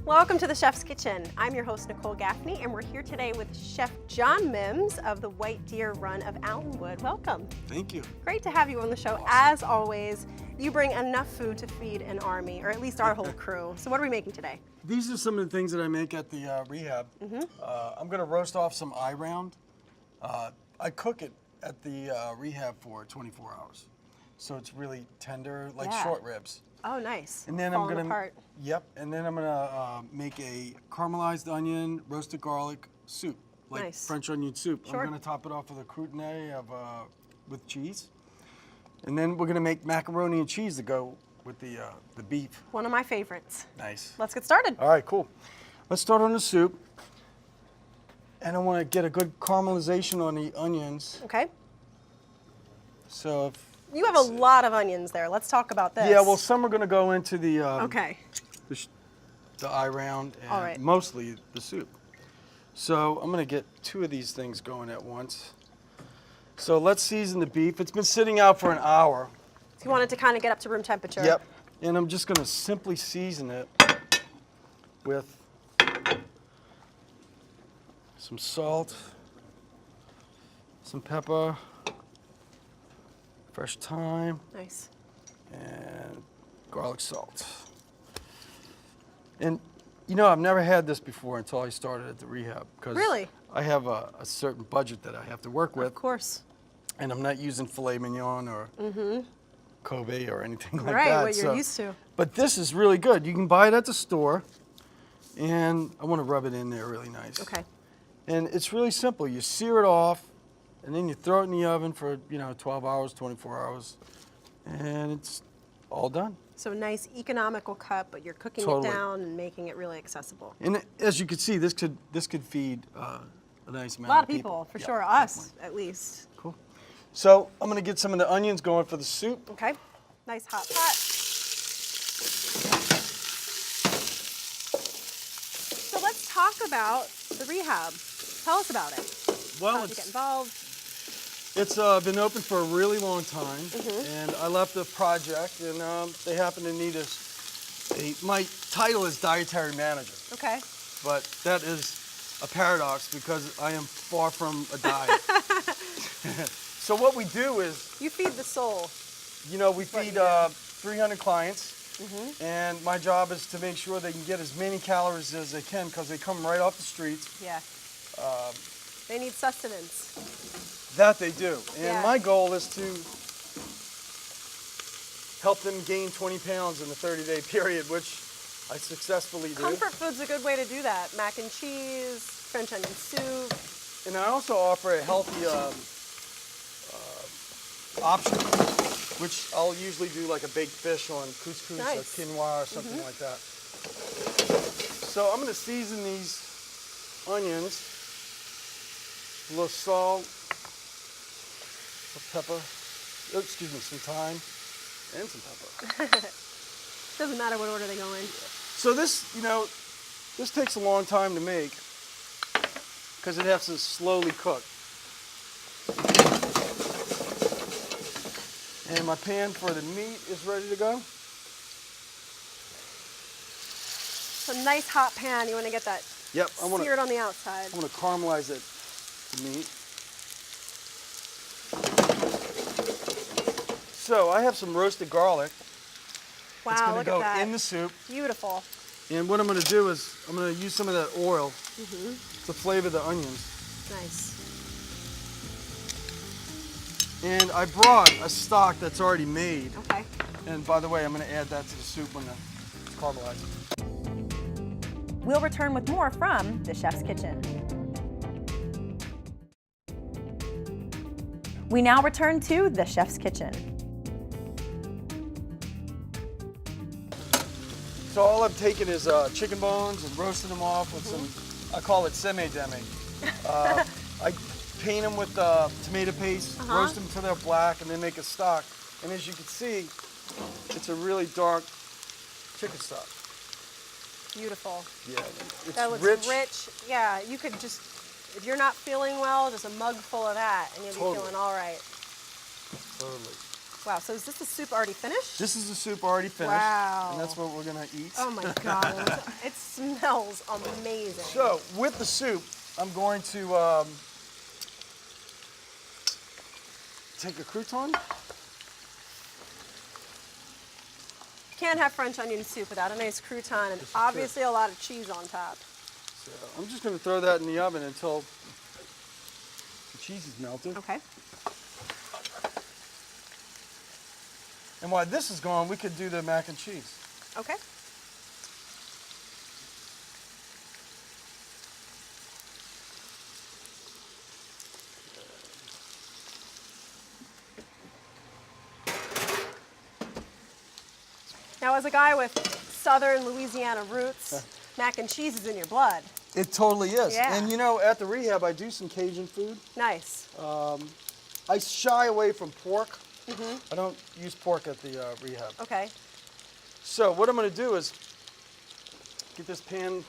Welcome to the Chef's Kitchen. I'm your host, Nicole Gaffney, and we're here today with Chef John Mims of the White Deer Run of Allenwood. Welcome. Thank you. Great to have you on the show. Awesome. As always, you bring enough food to feed an army, or at least our whole crew. So what are we making today? These are some of the things that I make at the rehab. I'm going to roast off some eye round. I cook it at the rehab for 24 hours. So it's really tender, like short ribs. Oh, nice. And then Falling apart. And then I'm gonna make a caramelized onion, roasted garlic soup, like Nice. French onion soup. Sure. I'm gonna top it off with a croutonnet with cheese. And then we're gonna make macaroni and cheese to go with the beef. One of my favorites. Nice. Let's get started. All right, cool. Let's start on the soup. And I wanna get a good caramelization on the onions. Okay. So You have a lot of onions there. Let's talk about this. yeah, well, some are gonna go into the Okay. the eye round and All right. mostly the soup. So I'm gonna get 2 of these things going at once. So let's season the beef. It's been sitting out for an hour. So you want it to kind of get up to room temperature. Yep. And I'm just gonna simply season it with some salt, some pepper, fresh thyme, Nice. and garlic salt. And you know, I've never had this before until I started at the rehab. Really? I have a certain budget that I have to work with. Of course. And I'm not using filet mignon or Kobe or anything like Right, that. what you're used to. But this is really good. You can buy it at the store. And I want to rub it in there really nice. Okay. And it's really simple. You sear it off, and then you throw it in the oven for, 12 hours, 24 hours. And it's all done. So nice economical cut, but you're cooking Totally. it down and making it really accessible. And as you can see, this could feed a nice A amount lot of people, for Yeah, sure. Us, at least. Cool. So I'm gonna get some of the onions going for the soup. Okay. Nice hot pot. So let's talk about the rehab. Tell us about it. Well, How did you get involved? it's been open for a really long time, and I left the project, and they happen to need my title is dietary manager, Okay. but that is a paradox because I am far from a diet. So what we do is, You feed the soul. we feed 300 clients, and my job is to make sure they can get as many calories as they can because they come right off the streets. Yeah. They need sustenance. That they do. And Yeah. my goal is to help them gain 20 pounds in a 30-day period, which I successfully do. Comfort food's a good way to do that. Mac and cheese, French onion soup. And I also offer a healthy option, which I'll usually do like a baked fish on couscous Nice. or quinoa or something like that. So I'm going to season these onions, a little salt, some pepper, some thyme, and some pepper. Doesn't matter what order they go in. So this, this takes a long time to make because it has to slowly cook. And my pan for the meat is ready to go. So nice hot pan. You want to get that Yep, I want seared on the outside. to caramelize it, the meat. So I have some roasted garlic. It's Wow, going to look go at that. in the soup. Beautiful. And what I'm going to do is I'm going to use some of that oil to flavor the onions. Nice. And I brought a stock that's already made. Okay. And by the way, I'm going to add that to the soup when it's caramelized. We'll return with more from the Chef's Kitchen. We now return to the Chef's Kitchen. So all I've taken is chicken bones and roasted them off with some, I call it semi-demi. I paint them with tomato paste, roast them till they're black, and then make a stock. And as you can see, it's a really dark chicken stock. Beautiful. Yeah, it's That looks rich. Yeah, you could just, if you're not feeling well, just a mug full of that and you'll be Totally. feeling all right. Totally. Wow, so is this the soup already finished? This is the soup already finished. Wow. And that's what we're gonna eat. Oh my God, it smells amazing. So with the soup, I'm going to take a crouton. Can't have French onion soup without a nice crouton and obviously a lot of cheese on top. So I'm just gonna throw that in the oven until the cheese is melted. Okay. And while this is going, we could do the mac and cheese. Okay. Now, as a guy with southern Louisiana roots, mac and cheese is in your blood. It totally is. Yeah. And you know, at the rehab, I do some Cajun food. Nice. I shy away from pork. I don't use pork at the rehab. Okay. So what I'm going to do is get this pan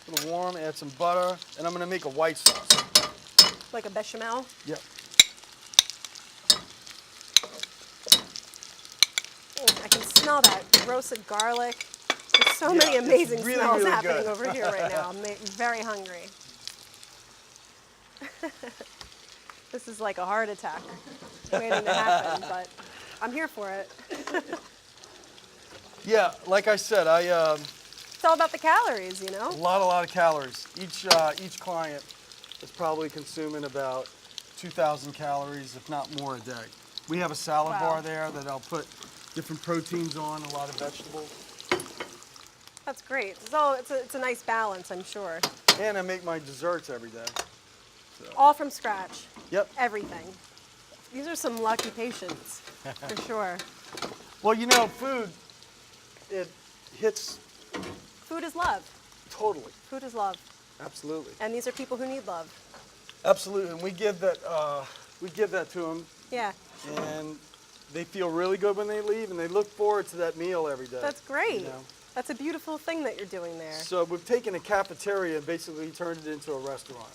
a little warm, add some butter, and I'm going to make a white sauce. Like a bechamel? Yep. I can smell that roasted garlic. There's so many it's amazing really, smells really happening good. over here right now. I'm very hungry. This is like a heart attack waiting to happen, but I'm here for it. Yeah, like I said, It's all about the calories, you know? a lot of calories. Each client is probably consuming about 2,000 calories, if not more, a day. We have a salad Wow. bar there that I'll put different proteins on, a lot of vegetables. That's great. So it's a nice balance, I'm sure. And I make my desserts every day. All from scratch. Yep. Everything. These are some lucky patients, for sure. Well, you know, food, it hits Food is love. totally. Food is love. Absolutely. And these are people who need love. Absolutely. And we give that to them, Yeah. and they feel really good when they leave, and they look forward to that meal every day. That's great. You know? That's a beautiful thing that you're doing there. So we've taken a cafeteria and basically turned it into a restaurant.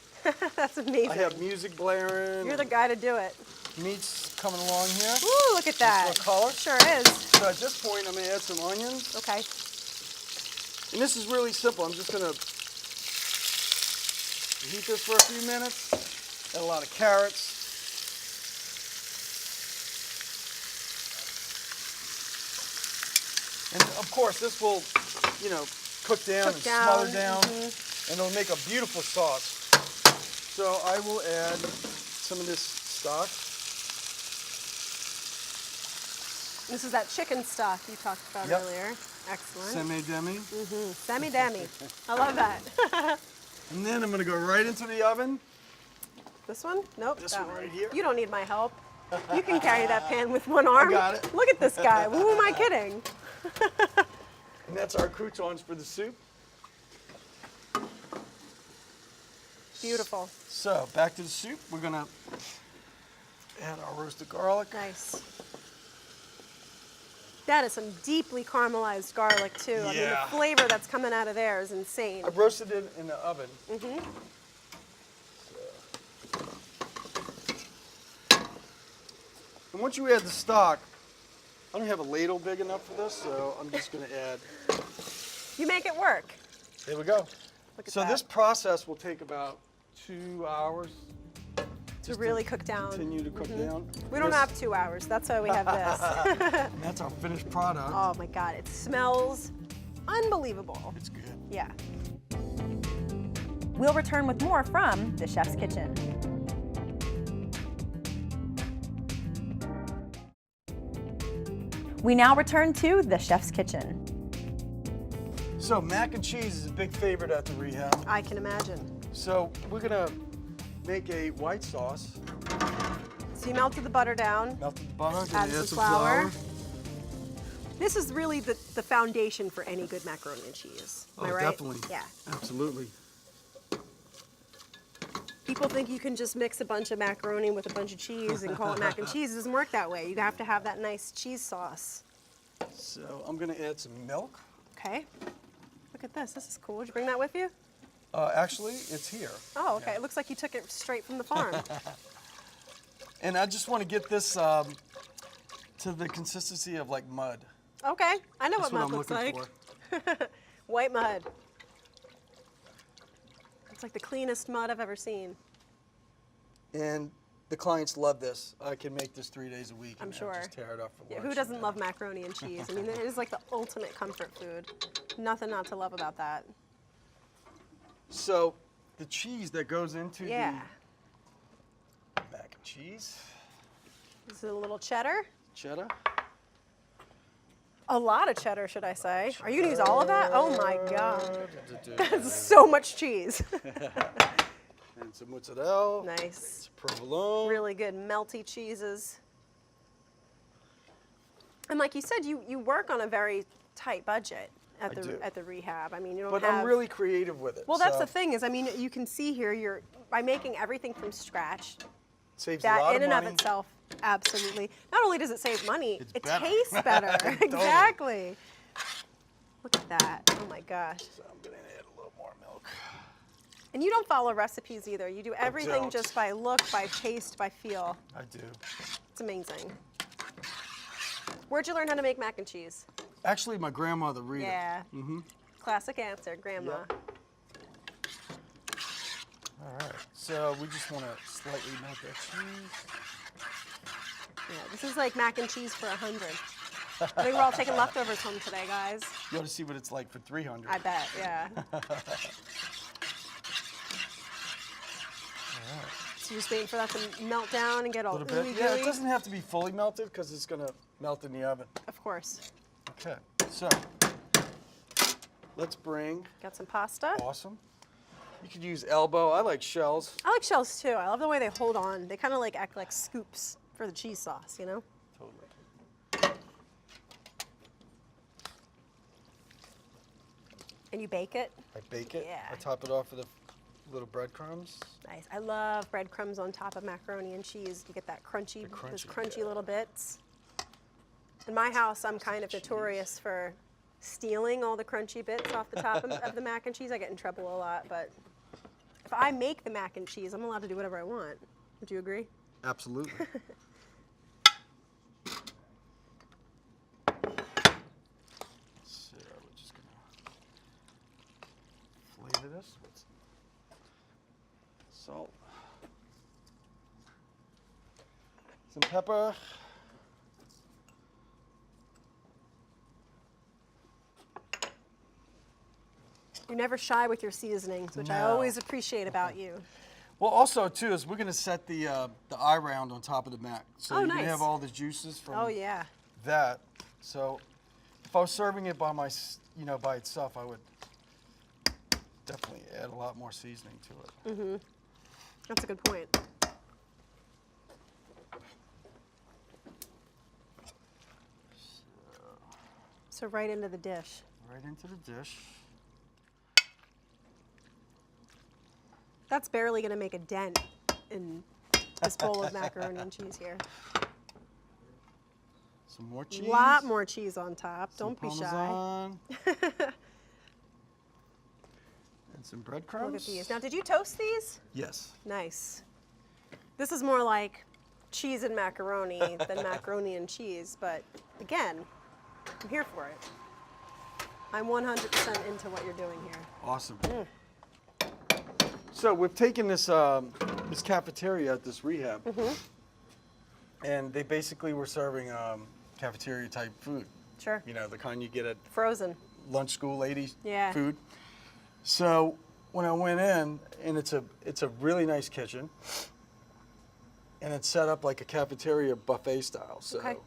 That's amazing. I have music blaring. You're the guy to do it. Meat's coming along here. Ooh, look at that. Nice little color. Sure is. So at this point, I'm going to add some onions. Okay. And this is really simple. I'm just going to heat this for a few minutes. Add a lot of carrots. And of course, this will, you know, cook down and smother down, and it'll make a beautiful sauce. So I will add some of this stock. This is that chicken stock you talked about Yep. earlier. Excellent. Semi-demi. Semi-demi. I love that. And then I'm going to go right into the oven. This one? Nope, This that one right here. You don't need my help. You can carry that pan with one arm. got it. Look at this guy. Who am I kidding? And that's our croutons for the soup. Beautiful. So back to the soup. We're going to add our roasted garlic. Nice. That is some deeply caramelized garlic too. I mean, Yeah. the flavor that's coming out of there is insane. I roasted it in the oven. And once you add the stock, I don't have a ladle big enough for this, so I'm just going to add. You make it work. There we go. Look at So that. this process will take about 2 hours. To really cook down. Continue to cook down. We don't This- have 2 hours. That's why we have this. And that's our finished product. Oh my God, it smells unbelievable. It's good. Yeah. We'll return with more from the Chef's Kitchen. We now return to the Chef's Kitchen. So mac and cheese is a big favorite at the rehab. I can imagine. So we're gonna make a white sauce. So you melted the butter down. Melted the butter, Add gonna some add some flour. flour. This is really the foundation for any good macaroni and cheese. Am I Oh, right? definitely. Yeah. Absolutely. People think you can just mix a bunch of macaroni with a bunch of cheese and call it mac and cheese. It doesn't work that way. You have to have that nice cheese sauce. So I'm gonna add some milk. Okay. Look at this. This is cool. Did you bring that with you? Actually, it's here. Oh, okay. It looks like you took it straight from the farm. And I just want to get this to the consistency of like mud. Okay, I know That's what what mud I'm looks looking like. for. White mud. It's like the cleanest mud I've ever seen. And the clients love this. I can make this 3 days a week I'm and sure. just tear it up for Yeah, lunch. who doesn't love macaroni and cheese? I mean, it is like the ultimate comfort food. Nothing not to love about that. So the cheese that goes into Yeah. the mac and cheese, This is a little cheddar. cheddar. A lot of cheddar, should I say. Are you gonna use all of that? Oh my God. That's so much cheese. And some mozzarella. Nice. Provolone. Really good melty cheeses. And like you said, you work on a very tight budget at do. the rehab. I mean, you don't But have. I'm really creative with it. Well, that's so the thing is, I mean, you can see here, you're by making everything from scratch. Saves a That lot in of and money. of itself, absolutely. Not only does it save money, It's it better. tastes better. Totally. Exactly. Look at that. Oh my gosh. So I'm gonna add a little more milk. And you don't follow recipes either. You do everything don't. just by look, by taste, by feel. I do. It's amazing. Where'd you learn how to make mac and cheese? Actually, my grandmother, Rita. Yeah. Mm-hmm. Classic answer, Grandma. Yep. All right. So we just want to slightly melt that cheese. Yeah, this is like mac and cheese for 100. I think we're all taking leftovers home today, guys. You ought to see what it's like for 300. I bet, yeah. So you're just waiting for that to melt down and get all A little ooey bit. Yeah, gooey? it doesn't have to be fully melted because it's going to melt in the oven. Of course. Okay. So let's bring. Got some pasta. Awesome. You could use elbow. I like shells. I like shells too. I love the way they hold on. They kind of like act like scoops for the cheese sauce, you know? Totally. And you bake it. I bake it. Yeah. I top it off with a little breadcrumbs. Nice. I love breadcrumbs on top of macaroni and cheese. You get that crunchy, those crunchy little bits. In my house, I'm kind of notorious for stealing all the crunchy bits off the top of the mac and cheese. I get in trouble a lot, but if I make the mac and cheese, I'm allowed to do whatever I want. Would you agree? Absolutely. So we're just gonna flavor this with salt, some pepper. You're never shy with your seasonings, which I No. always appreciate about you. Well, also too is we're gonna set the eye round on top of the mac, so Oh, you're nice. gonna have all the juices from Oh yeah. that. So if I was serving it by by itself, I would definitely add a lot more seasoning to it. That's a good point. So right into the dish. Right into the dish. That's barely going to make a dent in this bowl of macaroni and cheese here. Some more A cheese. lot more cheese on top. Some Don't be shy. Parmesan. And some breadcrumbs. Look at these. Now, did you toast these? Yes. Nice. This is more like cheese and macaroni than macaroni and cheese, but again, I'm here for it. I'm 100% into what you're doing here. Awesome. So we've taken this this cafeteria at this rehab, and they basically were serving cafeteria type food. Sure. You know, the kind you get at Frozen. lunch school ladies Yeah. food. So when I went in, and it's a really nice kitchen, and it's set up like a cafeteria buffet style. So Okay.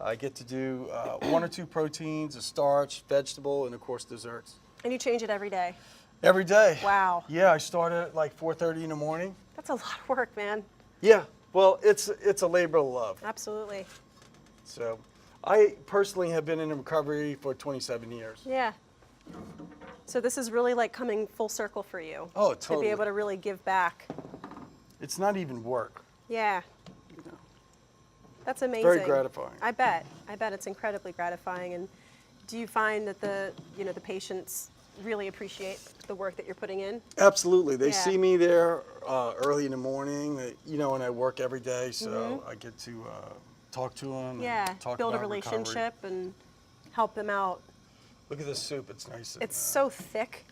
I get to do 1 or 2 proteins, a starch, vegetable, and of course desserts. And you change it every day. Every day. Wow. Yeah, I start at like 4:30 in the morning. That's a lot of work, man. Yeah. Well, it's a labor of love. Absolutely. So I personally have been in recovery for 27 years. Yeah. So this is really like coming full circle for you. Oh, To totally. be able to really give back. It's not even work. Yeah. You know. That's amazing. Very gratifying. I bet it's incredibly gratifying. And do you find that the patients really appreciate the work that you're putting in? Absolutely. They Yeah. see me there early in the morning, and I work every day, so I get to talk to them. Yeah, and talk build a about recovery. relationship and help them out. Look at this soup. It's nice. It's so thick.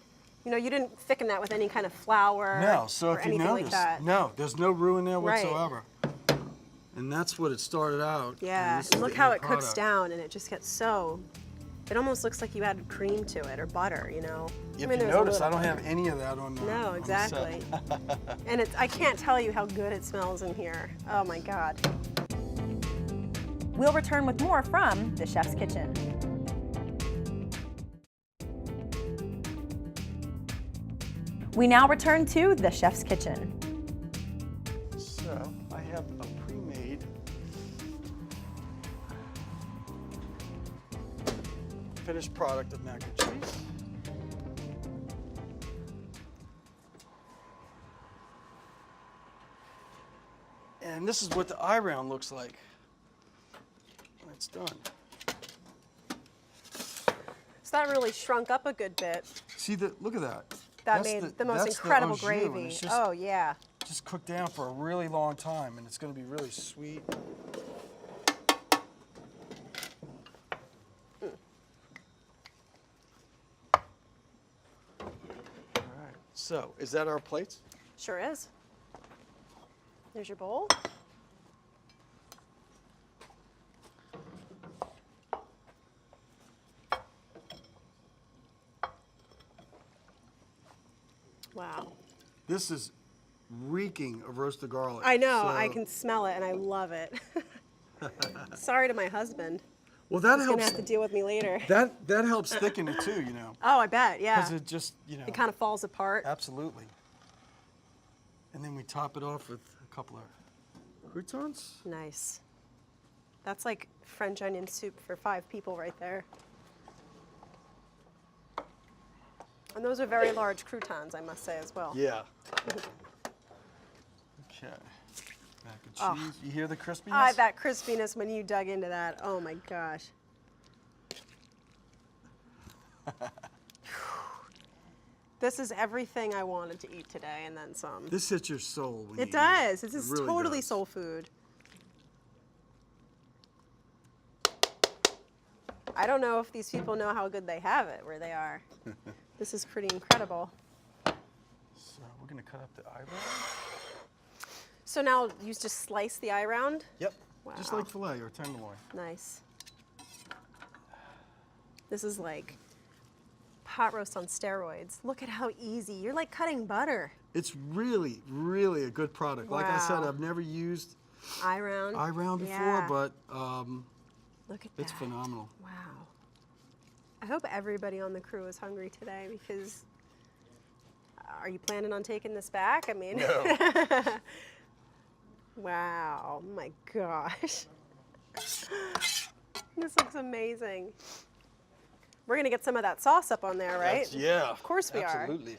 You know, you didn't thicken that with any kind of flour No, so or if you anything notice, like that. no, there's no roux in there Right. whatsoever. And that's what it started out. Yeah, this is and look the how end it cooks product. down, and it just gets so. It almost looks like you added cream to it or butter, you know. If you there's a notice, I little don't have any of that on the No, on the exactly. set. And I can't tell you how good it smells in here. Oh my God. We'll return with more from the Chef's Kitchen. We now return to the Chef's Kitchen. So I have a pre-made finished product of mac and cheese. And this is what the eye round looks like when it's done. So that really shrunk up a good bit. See look at that. That That's made the most that's incredible au jus, and gravy. it's just, Oh yeah. just cooked down for a really long time, and it's going to be really sweet. All right. So, is that our plates? Sure is. There's your bowl. Wow. This is reeking of roasted garlic. I know, So- I can smell it and I love it. Sorry to my husband. Well, that He's gonna helps. have to deal with me later. That helps thicken it too, you know, Oh, I bet, yeah. because it just, you know. It kind of falls apart. Absolutely. And then we top it off with a couple of croutons. Nice. That's like French onion soup for 5 people right there. And those are very large croutons, I must say, as well. Yeah. Okay. Mac and Oh. cheese. You hear the crispiness? Ah, that crispiness when you dug into that. Oh my gosh. This is everything I wanted to eat today and then some. This hits your soul. When you It eat does. It This is really totally does. soul food. I don't know if these people know how good they have it where they are. This is pretty incredible. So we're gonna cut up the eyebrow. So now you just slice the eye round? Yep. Just Wow. like filet or tenderloin. Nice. This is like pot roast on steroids. Look at how easy. You're like cutting butter. It's really, really a good product. Like I said, Wow. I've never used Eye round. eye round before, Yeah. but Look at it's that. phenomenal. Wow. I hope everybody on the crew is hungry today because are you planning on taking this back? I mean, No. wow, my gosh. This looks amazing. We're gonna get some of that sauce up on there, right? Yeah. Of course we are. Absolutely.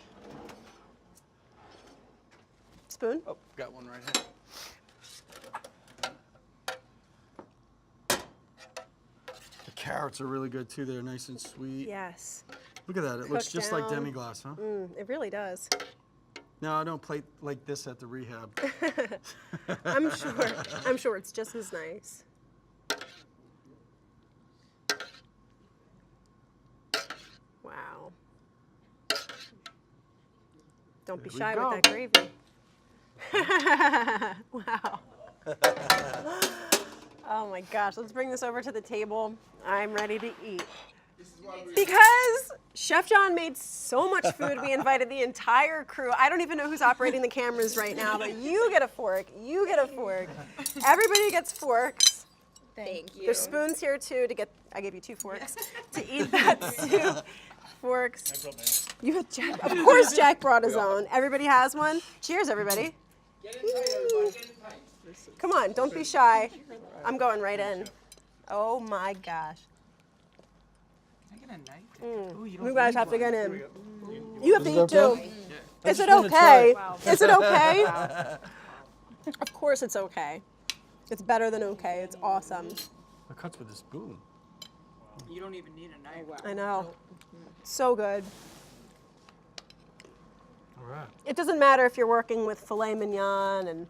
Spoon? Oh, got one right here. The carrots are really good too. They're nice and sweet. Yes. Look at that. It looks Cooked just like down. demi-glace, huh? It really does. No, I don't plate like this at the rehab. I'm sure it's just as nice. Wow. Don't be There we shy go. with that gravy. Wow. Oh my gosh, let's bring this over to the table. I'm ready to eat. Because Chef John made so much food, we invited the entire crew. I don't even know who's operating the cameras right now, but you get a fork, you get a fork. Everybody gets forks. Thank you. There's spoons here too to get, I gave you 2 forks to eat that soup. Forks. You had Jack, of course Jack brought his own. Everybody has one. Cheers, everybody. Come on, don't be shy. I'm going right in. Oh my gosh. Can I get a knife? Ooh, You guys have to get in. You have to eat okay? too. I Is just it wanna okay? try Is it okay? Of course it's okay. It's better than okay. It's awesome. It cuts with a spoon. You don't even need a knife. I know. So good. All right. It doesn't matter if you're working with filet mignon and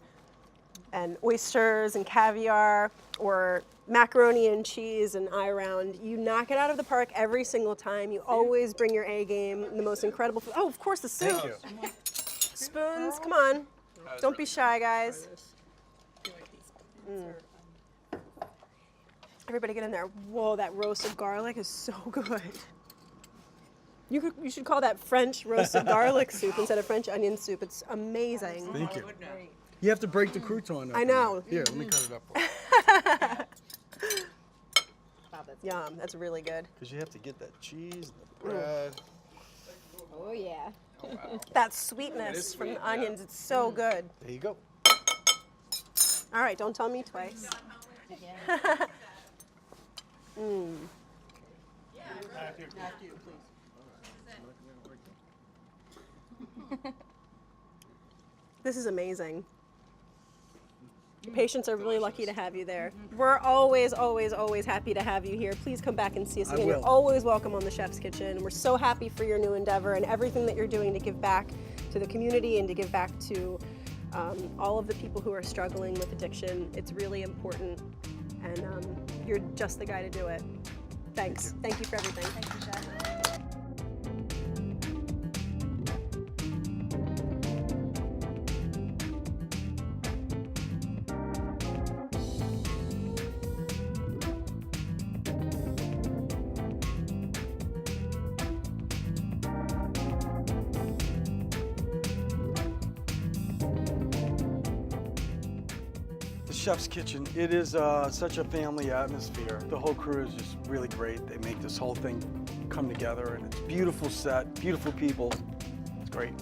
and oysters and caviar, or macaroni and cheese and eye round. You knock it out of the park every single time. You always bring your A game, the most incredible food. Oh, of course, the soup. Thank you. Spoons, come on. Don't be shy, guys. Everybody get in there. Whoa, that roasted garlic is so good. You should call that French roasted garlic soup instead of French onion soup. It's amazing. Thank you. You have to break the crouton up. I know. Here, let me cut it up. Yum, that's really good. Because you have to get that cheese, the bread. Oh yeah. That sweetness from the onions, it's so good. There you go. All right, don't tell me twice. This is amazing. Patients are really lucky to have you there. We're always, always, always happy to have you here. Please come back and see us again. You're will. always welcome on the Chef's Kitchen. We're so happy for your new endeavor and everything that you're doing to give back to the community and to give back to all of the people who are struggling with addiction. It's really important, and you're just the guy to do it. Thanks. Thank you for everything. Thank you, Chef. The Chef's Kitchen, it is such a family atmosphere. The whole crew is just really great. They make this whole thing come together, and it's a beautiful set, beautiful people. It's great.